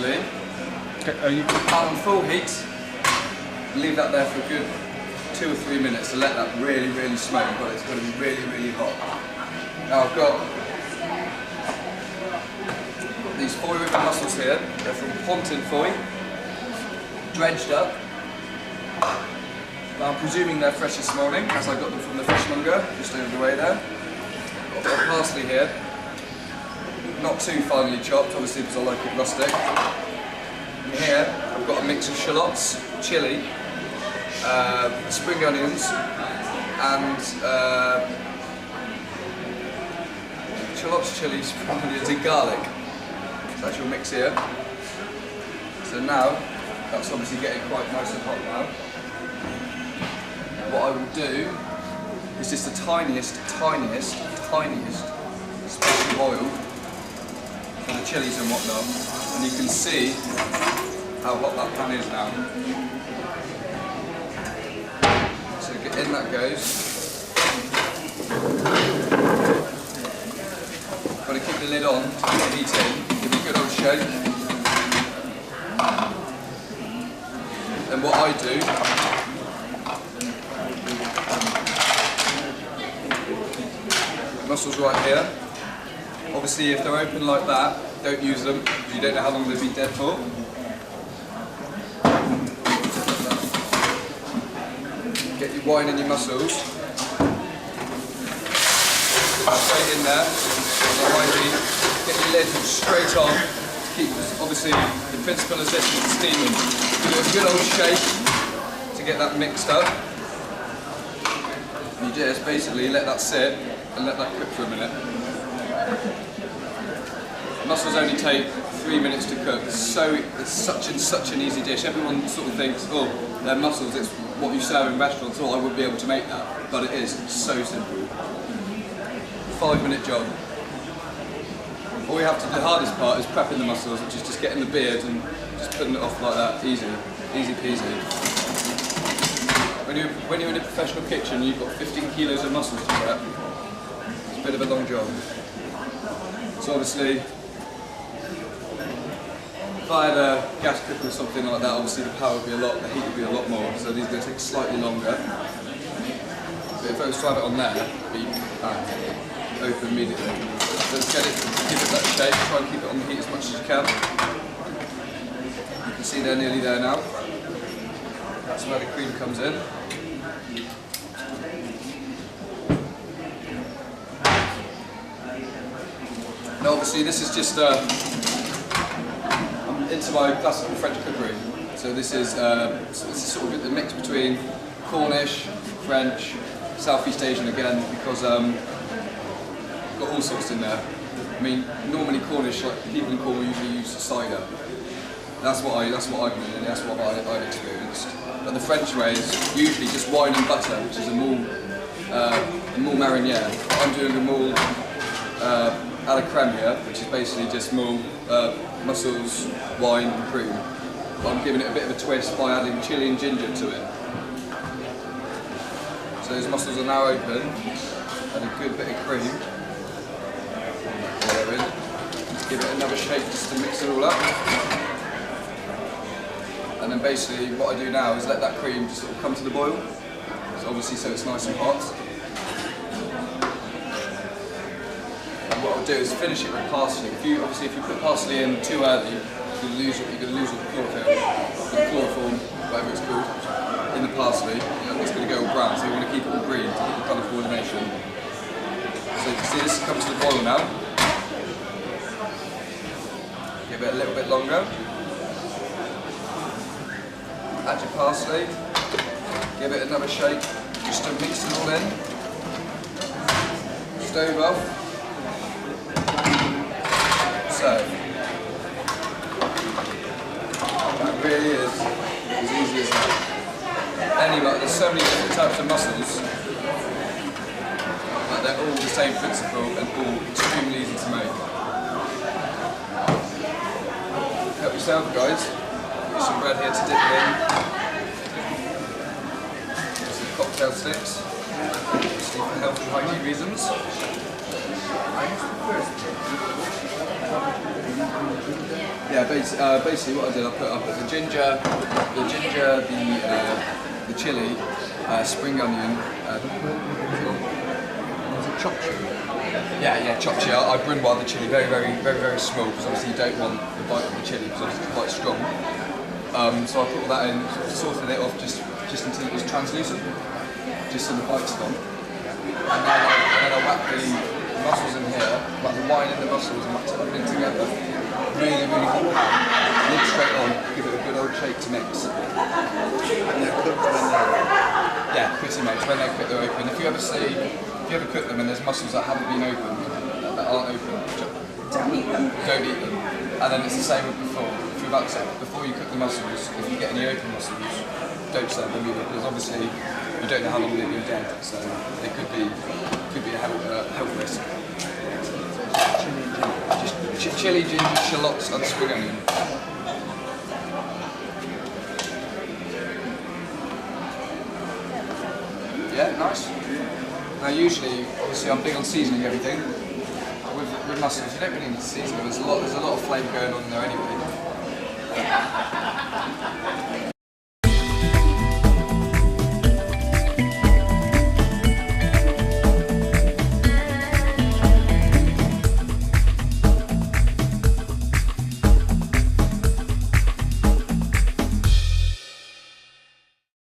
basically, Okay, on full heat, leave that there for a good 2 or 3 minutes to let that really smoke, but it's going to be really hot. Now I've got these foy ribbon mussels here. They're from Pontin Foy, dredged up. Now I'm presuming they're fresh this morning, as I got them from the fishmonger just over the way there. Got a bit of parsley here, not too finely chopped, obviously because I like it rustic. And here I've got a mix of shallots, chilli, spring onions, and shallots, chilli, spring onions, and garlic. So that's your mix here. So now that's obviously getting quite nice and hot now. What I will do is just the tiniest splash of oil for the chilies and whatnot, and you can see how hot that pan is now. So in that goes. Got to keep the lid on to keep the heat in, give it a good old shake. Then what I do, mussels right here. Obviously if they're open like that, don't use them because you don't know how long they've been dead for. Get your wine and your mussels. Straight in there, on the high heat. Get your lid straight on. Keep, obviously the principle is this, it's steaming. Give it a good old shake to get that mixed up. And you just basically let that sit and let that cook for a minute. Mussels only take 3 minutes to cook. It's such an easy dish. Everyone sort of thinks, oh, they're mussels, it's what you serve in restaurants, oh, I wouldn't be able to make that. But it is, it's so simple. 5-minute job. All you have to do, the hardest part is prepping the mussels, which is just getting the beard and just putting it off like that, easy peasy. When you're in a professional kitchen, you've got 15 kilos of mussels to prep. It's a bit of a long job. So obviously, if I had a gas cooker or something like that, obviously the power would be a lot, the heat would be a lot more, so these are going to take slightly longer. But if I was to have it on there, it'd be open immediately. So let's get it, give it that shape, try and keep it on the heat as much as you can. You can see they're nearly there now. That's where the cream comes in. Now obviously this is just I'm into my classical French cookery. So this is sort of the mix between Cornish, French, Southeast Asian again, because got all sorts in there. I mean, normally Cornish, like people in Cornwall usually use cider. That's what I've been doing, that's what I've experienced. But the French way is usually just wine and butter, which is a moule marinière. I'm doing a moule à la crème here, which is basically just moule, mussels, wine and cream. But I'm giving it a bit of a twist by adding chilli and ginger to it. So those mussels are now open, and a good bit of cream. Just give it another shake just to mix it all up. And then basically what I do now is let that cream just sort of come to the boil. So obviously so it's nice and hot. And what I'll do is finish it with parsley. If you put parsley in too early, you're going to lose all the chloroform, whatever it's called, in the parsley. It's going to go all brown, so you want to keep it all green to keep the colour coordination. So you can see this comes to the boil now. Give it a little bit longer. Add your parsley, give it another shake, just to mix it all in. Stove off. So, that really is as easy as that. Anyway, there's so many different types of mussels, but they're all the same principle and all extremely easy to make. Help yourself, guys. Some bread here to dip in. Some cocktail sticks. Obviously for health and hygiene reasons. Yeah, basically what I did, I put the ginger, the chilli, spring onion. Chopped chili. Yeah, chopped chili. I Brunwald the chili very small because obviously you don't want the bite of the chili because obviously it's quite strong. So I put all that in, sorted it off just until it was translucent, just so the bite's gone. And then I whack the mussels in here, whack the wine and the mussels and whack everything together. Really hot pan, lid straight on, give it a good old shake to mix. And they're cooked when they're... Yeah, pretty much, when they're open. If you ever cook them and there's mussels that haven't been opened, that aren't open, don't eat them. And then it's the same with before. If you're about to say, before you cook the mussels, if you get any open mussels, don't serve them either, because obviously you don't know how long they've been dead, so they could be a health risk. Just chili, ginger, shallots and spring onion. Yeah, nice. Now usually, obviously I'm big on seasoning everything. With mussels, you don't really need to season them. There's a lot of flavour going on in there anyway.